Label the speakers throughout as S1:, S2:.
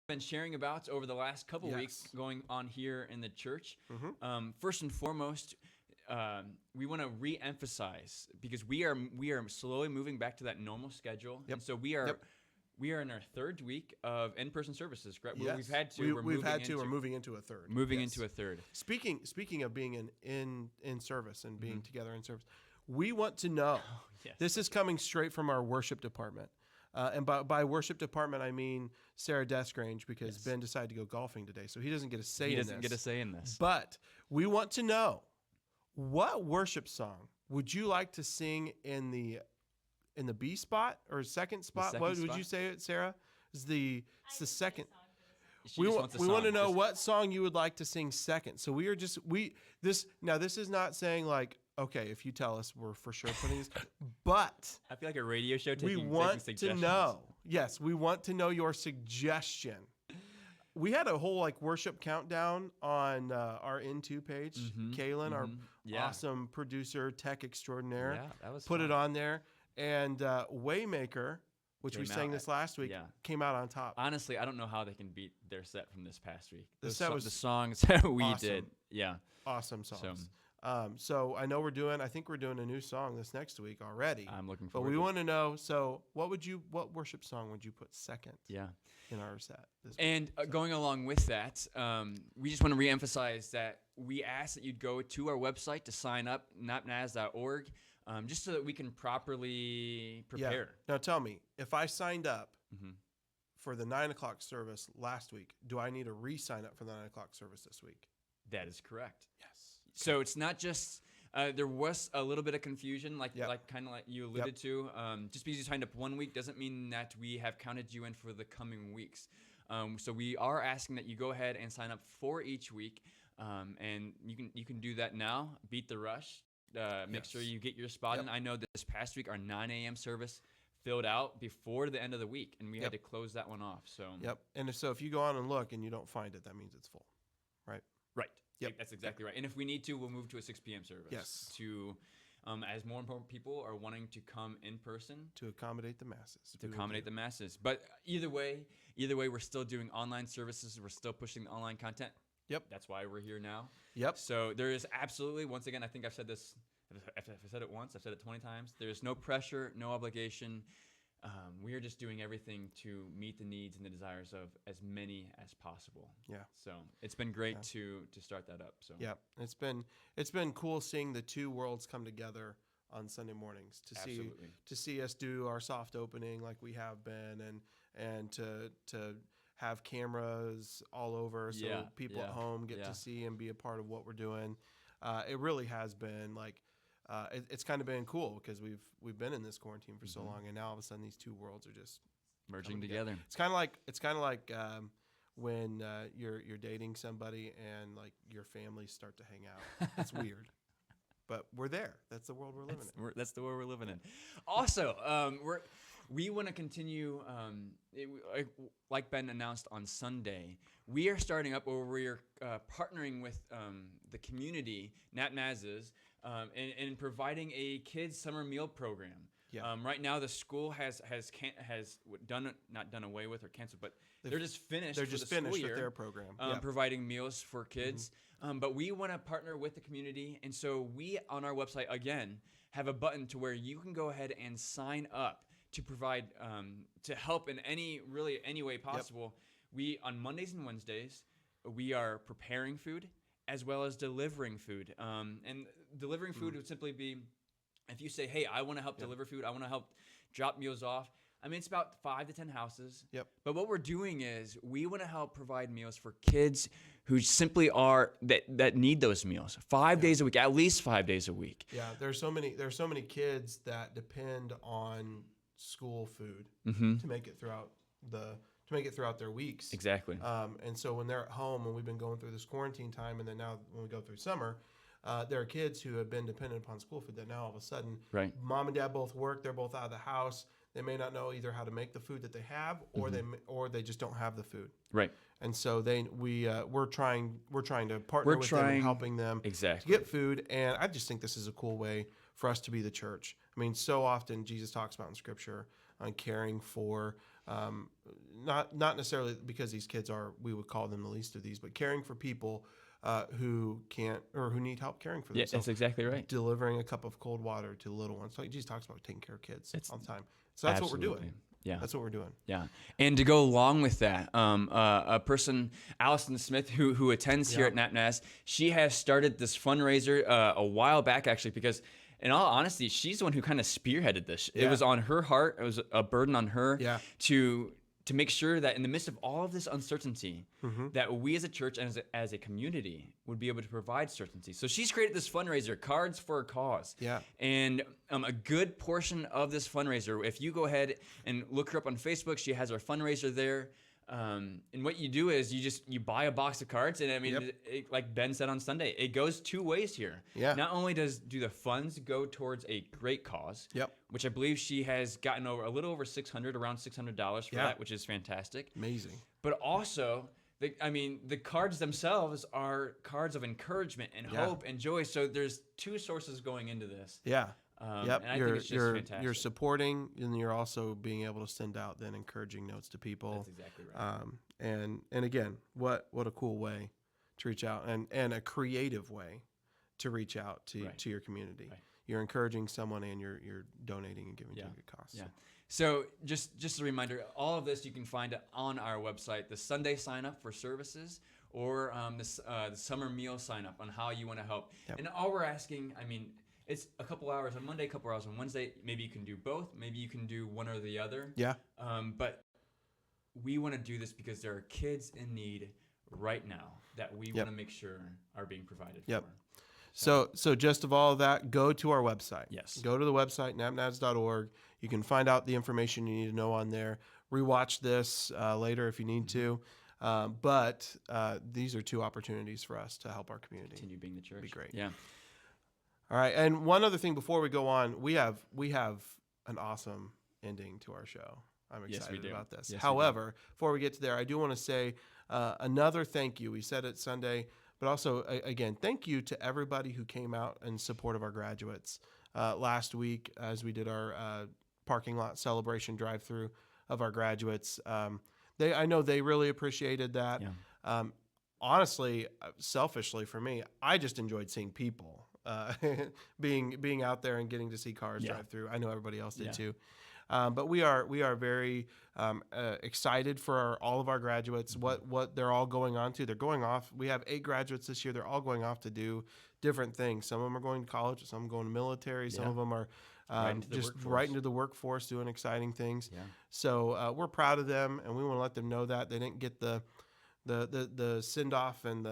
S1: been sharing about over the last couple weeks going on here in the church. First and foremost, we want to re-emphasize because we are slowly moving back to that normal schedule, and so we are in our third week of in-person services. Correct?
S2: Yes.
S1: We've had to.
S2: We're moving into a third.
S1: Moving into a third.
S2: Speaking of being in service and being together in service, we want to know. This is coming straight from our worship department. And by worship department, I mean Sarah Desgrange, because Ben decided to go golfing today, so he doesn't get a say in this.
S1: He doesn't get a say in this.
S2: But we want to know, what worship song would you like to sing in the B spot or second spot? Would you say it, Sarah? It's the second. We want to know what song you would like to sing second. So this is not saying like, okay, if you tell us, we're for sure putting this. But
S1: I feel like a radio show taking
S2: we want
S1: suggestions.
S2: to know. Yes, we want to know your suggestion. We had a whole worship countdown on our N2 page. Kaylin, our awesome producer, tech extraordinaire,
S1: that was
S2: put
S1: fun.
S2: it on there. And Waymaker, which we sang this last week, came out on top.
S1: Honestly, I don't know how they can beat their set from this past week.
S2: The songs
S1: that we
S2: awesome.
S1: did. Yeah.
S2: Awesome songs. So I know I think we're doing a new song this next week already.
S1: I'm looking forward
S2: to it. But we want to know, so what worship song would you put second in our set this week?
S1: And going along with that, we just want to reemphasize that we ask that you'd go to our website to sign up, napnaz.org, just so that we can properly prepare.
S2: Yeah. Now tell me, if I signed up for the 9 o'clock service last week, do I need to re-sign up for the 9 o'clock service this week?
S1: That is correct.
S2: Yes.
S1: So it's not just there was a little bit of confusion, like you alluded to. Just because you signed up 1 week doesn't mean that we have counted you in for the coming weeks. So we are asking that you go ahead and sign up for each week, and you can do that now. Beat the rush. Make sure you get your spot in. I know this past week our 9 a.m. service filled out before the end of the week, and we had to close that one off. So
S2: and if you go on and look and you don't find it, that means it's full, right?
S1: Right. Yep. That's exactly right. And if we need to, we'll move to a 6 p.m. service.
S2: Yes.
S1: To, as more and more people are wanting to come in person.
S2: To accommodate the masses.
S1: But either way, we're still doing online services. We're still pushing the online content.
S2: Yep.
S1: That's why we're here now.
S2: Yep.
S1: So there is absolutely, once again, I think I've said this, if I said it once, I've said it 20 times. There's no pressure, no obligation. We are just doing everything to meet the needs and the desires of as many as possible. Yeah. So it's been great to start that up. So
S2: it's been cool seeing the two worlds come together on Sunday mornings to see us do our soft opening like we have been, and to have cameras all over so people at home get to see and be a part of what we're doing. It really has been it's kind of been cool because we've been in this quarantine for so long, and now all of a sudden these two worlds are just
S1: merging together.
S2: It's kind of like when you're dating somebody and your families start to hang out. It's weird, but we're there. That's the world we're living in.
S1: That's the world we're living in. Also, we want to continue. Like Ben announced on Sunday, we are starting up where we are partnering with the community, NapNaz's, and providing a kids summer meal program. Yeah. Right now, the school has not done away with or canceled, but they're just finished.
S2: They're just finished with their program,
S1: providing meals for kids. But we want to partner with the community, and so we on our website again have a button to where you can go ahead and sign up to provide to help in any way possible. We on Mondays and Wednesdays we are preparing food as well as delivering food. And delivering food would simply be, if you say, hey, I want to help deliver food, I want to help drop meals off. I mean, it's about 5 to 10 houses. Yep. But what we're doing is we want to help provide meals for kids who simply are that need those meals 5 days a week, at least 5 days a week.
S2: Yeah, there's so many kids that depend on school food to make it throughout their weeks.
S1: Exactly.
S2: And so when they're at home, and we've been going through this quarantine time, and then now when we go through summer, there are kids who have been dependent upon school food that now all of a sudden, mom and dad both work, they're both out of the house. They may not know either how to make the food that they have, or they just don't have the food.
S1: Right.
S2: And so we're trying to partner with them and helping them to get food. And I just think this is a cool way for us to be the church. I mean, so often Jesus talks about in Scripture on caring for not necessarily because these kids are, we would call them the least of these, but caring for people who can't or who need help caring for
S1: Yeah,
S2: themselves.
S1: that's exactly right.
S2: Delivering a cup of cold water to little ones. Like Jesus talks about taking care of kids all the time. So that's what we're doing.
S1: Yeah.
S2: That's what we're doing.
S1: Yeah. And to go along with that, a person, Allison Smith, who attends here at NapNaz, she has started this fundraiser a while back, actually, because in all honesty, she's the one who kind of spearheaded this. It was on her heart. It was a burden on her to make sure that in the midst of all of this uncertainty, that we as a church and as a community would be able to provide certainty. So she's created this fundraiser, Cards for a Cause. Yeah. And a good portion of this fundraiser, if you go ahead and look her up on Facebook, she has our fundraiser there. And what you do is you buy a box of cards, and I mean, like Ben said on Sunday, it goes two ways here. Yeah. Not only do the funds go towards a great cause, which I believe she has gotten over a little over around $600 for that, which is fantastic.
S2: Amazing.
S1: But also, the cards themselves are cards of encouragement and hope and joy. So there's two sources going into this. Yeah. And I think it's just fantastic.
S2: You're supporting, and you're also being able to send out then encouraging notes to people.
S1: That's exactly right.
S2: And again, what a cool way to reach out, and a creative way to reach out to your community. Right. You're encouraging someone, and you're donating and giving to a good cause.
S1: Yeah. So just a reminder, all of this you can find on our website, the Sunday sign up for services, or the summer meal sign up on how you want to help. Yep. And all we're asking, it's a couple hours on Monday, a couple hours on Wednesday. Maybe you can do both. Maybe you can do one or the other. Yeah. But we want to do this because there are kids in need right now that we want to make sure are being provided for.
S2: So just of all of that, go to our website.
S1: Yes.
S2: Go to the website, napnaz.org. You can find out the information you need to know on there. Rewatch this later if you need to. But these are two opportunities for us to help our community.
S1: Continue being the church.
S2: It'd be great.
S1: Yeah.
S2: All right, and one other thing before we go on, we have an awesome ending to our show. I'm excited about this.
S1: Yes,
S2: however, before we get to there, I do want to say another thank you. We said it Sunday, but also, again, thank you to everybody who came out in support of our graduates last week as we did our parking lot celebration drive-through of our graduates. I know they really appreciated that. Yeah. Honestly, selfishly for me, I just enjoyed seeing people. Being out there and getting to see cars drive through. I know everybody else did too. But we are very excited for all of our graduates, what they're all going on to. They're going off. We have 8 graduates this year. They're all going off to do different things. Some of them are going to college. Some are going to military. Some of them are right into the workforce doing exciting things. Yeah. So we're proud of them, and we want to let them know that they didn't get the send off and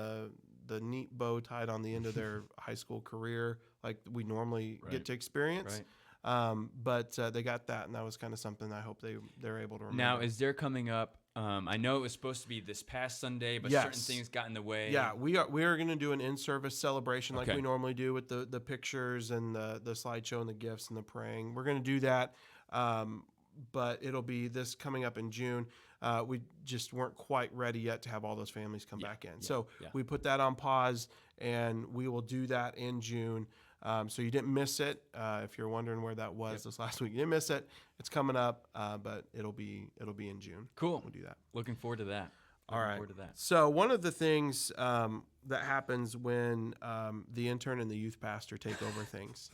S2: the neat bow tied on the end of their high school career like we normally get to experience. Right. But they got that, and that was kind of something I hope they're able to remember.
S1: Now, is there coming up, I know it was supposed to be this past Sunday, but certain things got in the way.
S2: Yeah, we are going to do an in-service celebration like we normally do with the pictures and the slideshow and the gifts and the praying. We're going to do that, but it'll be this coming up in June. We just weren't quite ready yet to have all those families come back in. So we put that on pause, and we will do that in June. So you didn't miss it. If you're wondering where that was this last week, you didn't miss it. It's coming up, but it'll be in June.
S1: Cool.
S2: We'll do that.
S1: Looking forward to that.
S2: All right. So one of the things that happens when the intern and the youth pastor take over things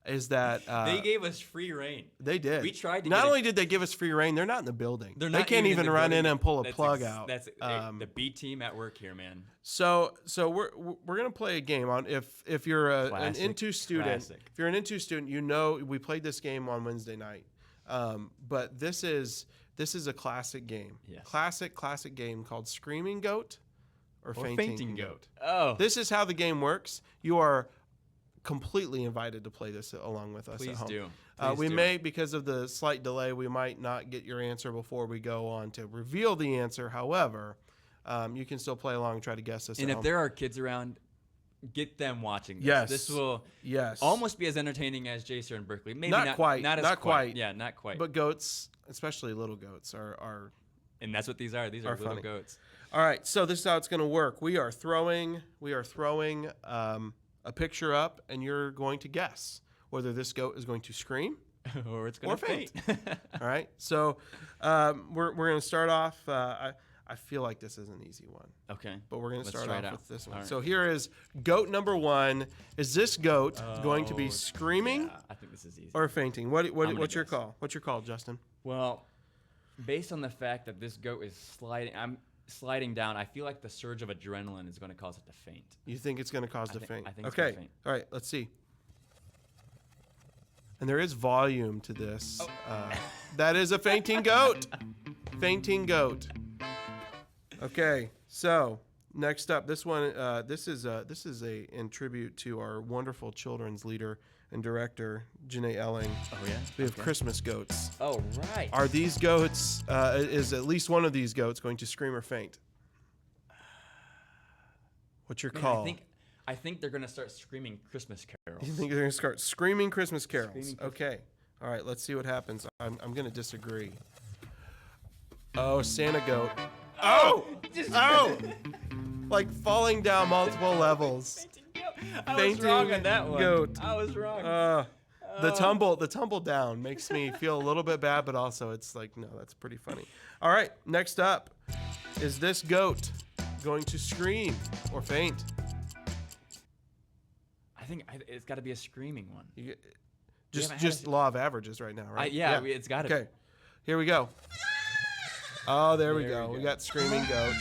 S2: is that
S1: they gave us free reign.
S2: They did.
S1: We tried to.
S2: Not only did they give us free reign, they're not in the building. They can't even run in and pull a plug out.
S1: That's the B team at work here, man.
S2: So we're gonna play a game on if you're an Into student. If you're an Into student, you know we played this game on Wednesday night. But this is a classic game. Yes. Classic game called Screaming Goat or Fainting Goat.
S1: Oh.
S2: This is how the game works. You are completely invited to play this along with us at home.
S1: Please do.
S2: May, because of the slight delay, we might not get your answer before we go on to reveal the answer. However, you can still play along and try to guess this.
S1: And if there are kids around, get them watching this.
S2: Yes.
S1: This will almost be as entertaining as Jason and Berkeley. Maybe not quite. Not quite. Yeah, not quite.
S2: But goats, especially little goats, are
S1: and that's what these are. These are little
S2: funny.
S1: Goats.
S2: All right, so this is how it's going to work. We are throwing a picture up, and you're going to guess whether this goat is going to scream,
S1: or it's going to faint.
S2: All right. So we're going to start off. I feel like this is an easy one.
S1: Okay.
S2: But we're going to start off with this one.
S1: Right.
S2: So here is goat number 1. Is this goat going to be screaming
S1: I think this is easy.
S2: or fainting? What's your call? What's your call, Justin?
S1: Well, based on the fact that this goat is sliding down, I feel like the surge of adrenaline is going to cause it to faint.
S2: You think it's going to cause it to faint?
S1: I think it's going to faint.
S2: All right, let's see. And there is volume to this. That is a fainting goat. Fainting goat. Okay, so next up, this one, this is in tribute to our wonderful children's leader and director, Janae Elling.
S1: Oh yeah.
S2: We have Christmas goats.
S1: Oh right.
S2: Are these goats? Is at least one of these goats going to scream or faint? What's your call?
S1: I think they're gonna start screaming Christmas carols.
S2: You think they're gonna start screaming Christmas carols? Okay. All right. Let's see what happens. I'm gonna disagree. Oh, Santa goat. Oh! Like falling down multiple levels.
S1: I was wrong on that one.
S2: Goat.
S1: I was wrong.
S2: The tumble down makes me feel a little bit bad, but also it's like, no, that's pretty funny. All right, next up, is this goat going to scream or faint?
S1: I think it's got to be a screaming one.
S2: Just law of averages right now, right?
S1: Yeah, it's got to be.
S2: Okay, here we go. Oh, there we go. We got screaming goat.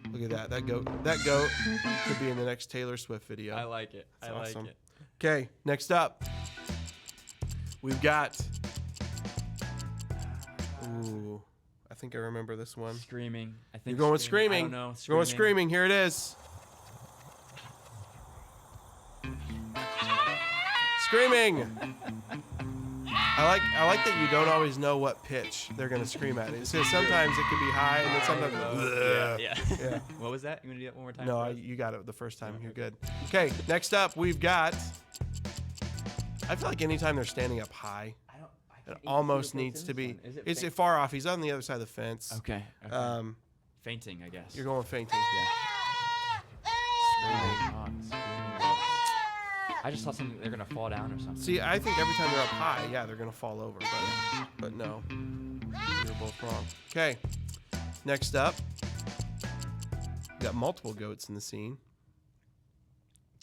S2: Look at that. That goat could be in the next Taylor Swift video.
S1: I like it.
S2: That's
S1: I
S2: awesome.
S1: like it.
S2: Okay, next up, we've got. Ooh, I think I remember this one.
S1: Screaming. I think
S2: you're going with screaming.
S1: I don't know.
S2: You're going with screaming. Here it is. Screaming. I like that you don't always know what pitch they're gonna scream at. It's because sometimes it can be high and then sometimes.
S1: Yeah. What was that? You want to do that one more time?
S2: No, you got it the first time. You're good. Okay, next up we've got. I feel like anytime they're standing up high, it almost needs to be. It's far off. He's on the other side of the fence.
S1: Okay. Fainting, I guess.
S2: You're going fainting.
S1: Yeah. Screaming. I just thought they're gonna fall down or something.
S2: See, I think every time they're up high, yeah, they're gonna fall over. But no, you're both wrong. Okay, next up, we got multiple goats in the scene.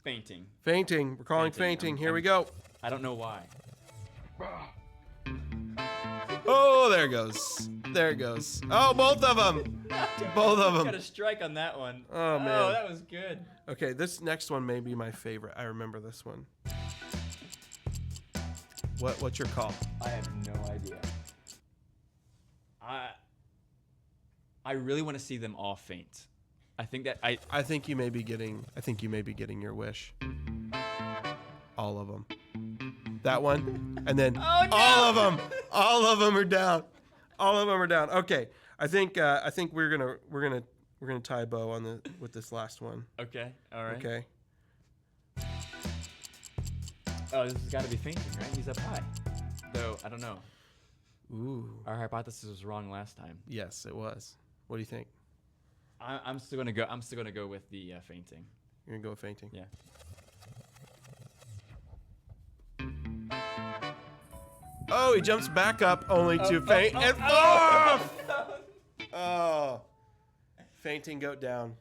S1: Fainting.
S2: We're calling fainting. Here we go.
S1: I don't know why.
S2: Oh, there it goes. There it goes. Oh, both of them. Both of them.
S1: Got a strike on that one.
S2: Oh man.
S1: Oh, that was good.
S2: Okay, this next one may be my favorite. I remember this one. What's your call?
S1: I have no idea. I really want to see them all faint. I think that
S2: I think you may be getting your wish. All of them. That one, and then all of them are down. All of them are down. Okay, I think we're gonna tie a bow on with this last one.
S1: Okay. All right.
S2: Okay.
S1: Oh, this has got to be fainting, right? He's up high. Though I don't know.
S2: Ooh.
S1: Our hypothesis was wrong last time.
S2: Yes, it was. What do you think?
S1: I'm still gonna go with the fainting.
S2: You're gonna go with fainting.
S1: Yeah.
S2: Oh, he jumps back up only to faint and oh. Fainting goat down.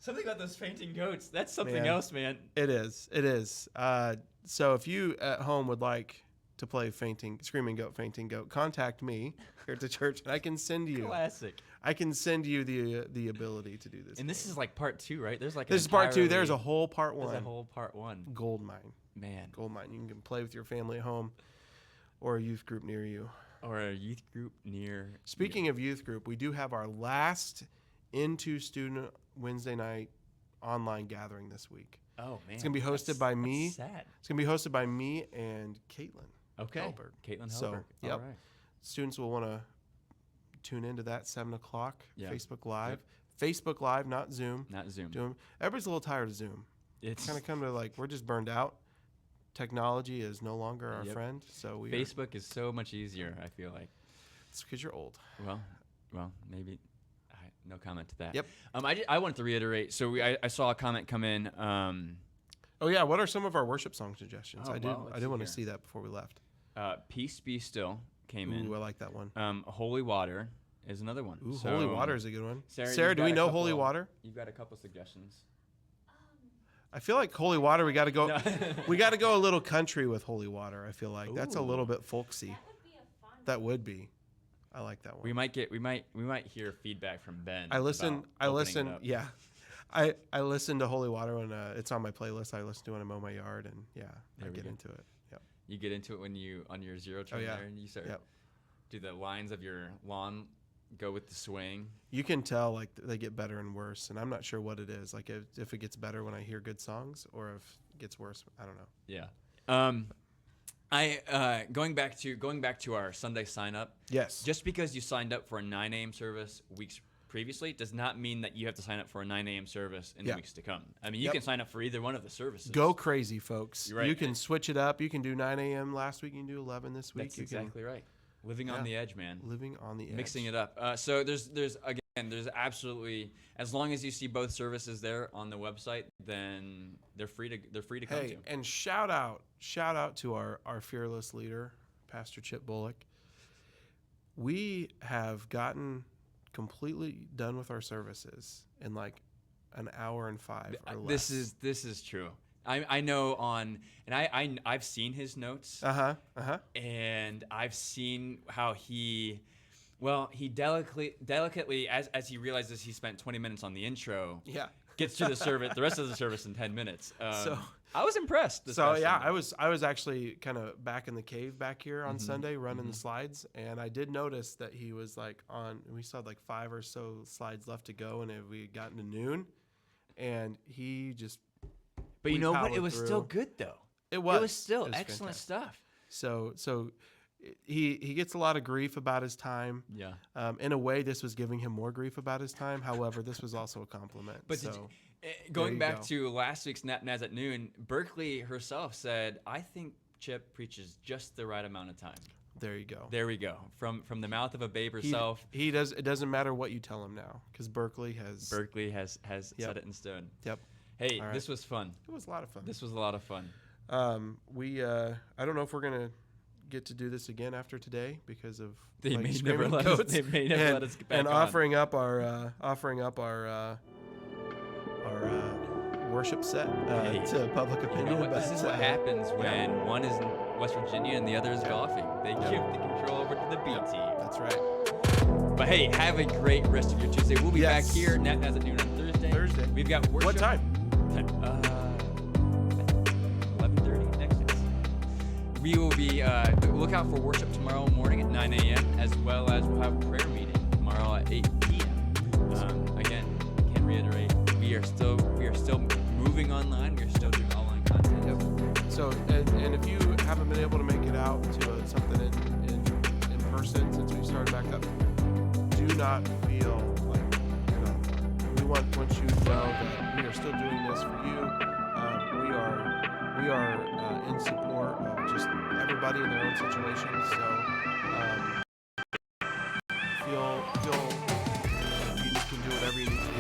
S1: Something about those fainting goats. That's something else, man.
S2: It is. It is. So if you at home would like to play screaming goat, fainting goat, contact me here at the church, and I can send you.
S1: Classic.
S2: I can send you the ability to do this.
S1: And this is like part 2, right? There's like
S2: this is part 2. There's a whole part 1.
S1: There's a whole part 1.
S2: Gold mine.
S1: Man.
S2: Gold mine. You can play with your family at home, or a youth group near you.
S1: Or a youth group near.
S2: Speaking of youth group, we do have our last Into Student Wednesday night online gathering this week.
S1: Oh man.
S2: It's gonna be hosted by me.
S1: Sad.
S2: It's gonna be hosted by me and Caitlin.
S1: Okay.
S2: Hellberg.
S1: Caitlin Hellberg.
S2: So, yep.
S1: All right.
S2: Students will want to tune into that 7 o'clock.
S1: Yeah.
S2: Facebook Live. Yep. Facebook Live, not Zoom.
S1: Not Zoom.
S2: Everybody's a little tired of Zoom. It's kind of come to like we're just burned out. Technology is no longer our friend. So
S1: Facebook is so much easier. I feel like.
S2: It's because you're old.
S1: Well, maybe. No comment to that.
S2: Yep.
S1: I wanted to reiterate. So I saw a comment come in.
S2: Oh yeah, what are some of our worship song suggestions?
S1: Oh,
S2: I did want to see that before we left.
S1: Peace Be Still came in.
S2: Ooh, I like that one.
S1: Holy Water is another one.
S2: Ooh, Holy Water is a good one.
S1: Sarah,
S2: Sarah, do we know Holy Water?
S1: You've got a couple suggestions.
S2: I feel like Holy Water. We got to go. We got to go a little country with Holy Water. I feel like that's a little bit folksy.
S3: That would be a fun.
S2: That would be. I like that one.
S1: We might hear feedback from Ben.
S2: I listen. Yeah, I listen to Holy Water when it's on my playlist. I listen to it when I mow my yard, and I get into it. Yep.
S1: You get into it when you on your zero turn there, and you start.
S2: Yep.
S1: Do the lines of your lawn go with the swing?
S2: You can tell like they get better and worse, and I'm not sure what it is. Like if it gets better when I hear good songs, or if it gets worse, I don't know.
S1: Yeah. Going back to our Sunday sign up.
S2: Yes.
S1: Just because you signed up for a 9 a.m. service weeks previously does not mean that you have to sign up for a 9 a.m. service in the weeks to come. I mean, you can sign up for either one of the services.
S2: Go crazy, folks.
S1: You're right.
S2: You can switch it up. You can do 9 a.m. last week. You can do 11 this week.
S1: That's exactly right. Living on the edge, man.
S2: Living on the edge.
S1: Mixing it up. So there's absolutely, as long as you see both services there on the website, then they're free to come to.
S2: Hey, and shout out to our fearless leader, Pastor Chip Bullock. We have gotten completely done with our services in like an hour and 5 or less.
S1: This is true. I know I've seen his notes. And I've seen how he delicately as he realizes he spent 20 minutes on the intro.
S2: Yeah.
S1: Gets to the rest of the service in 10 minutes.
S2: So
S1: I was impressed.
S2: I was actually kind of back in the cave back here on Sunday running the slides, and I did notice that he was like we still had like 5 or so slides left to go, and we had gotten to noon, and he just.
S1: But you know what? It was still good though.
S2: It was
S1: still excellent stuff.
S2: So he gets a lot of grief about his time.
S1: Yeah.
S2: In a way, this was giving him more grief about his time. However, this was also a compliment.
S1: But going back to last week's NapNaz at Noon, Berkeley herself said, "I think Chip preaches just the right amount of time."
S2: There you go.
S1: There we go. From the mouth of a babe herself.
S2: He does. It doesn't matter what you tell him now, because Berkeley has
S1: set it in stone.
S2: Yep.
S1: Hey, this was fun.
S2: It was a lot of fun.
S1: This was a lot of fun.
S2: I don't know if we're gonna get to do this again after today because of
S1: they may never let us get back
S2: and
S1: on.
S2: offering up our worship set to public opinion.
S1: You know this is what happens when one is in West Virginia and the other is golfing. They give the control over to the B team.
S2: That's right.
S1: But hey, have a great rest of your Tuesday. We'll be back here, NapNaz at Noon on Thursday. We've got worship.
S2: What time?
S1: 11:30 next week. We will be look out for worship tomorrow morning at 9 a.m. as well as we'll have prayer meeting tomorrow at 8 p.m. Again, can't reiterate, we are still moving online. We're still doing online content.
S2: Yep. So and if you haven't been able to make it out to something in person since we started back up, do not feel like we want you to know that we are still doing this for you. We are in support of just everybody in their own situations. So feel like you can do whatever you need to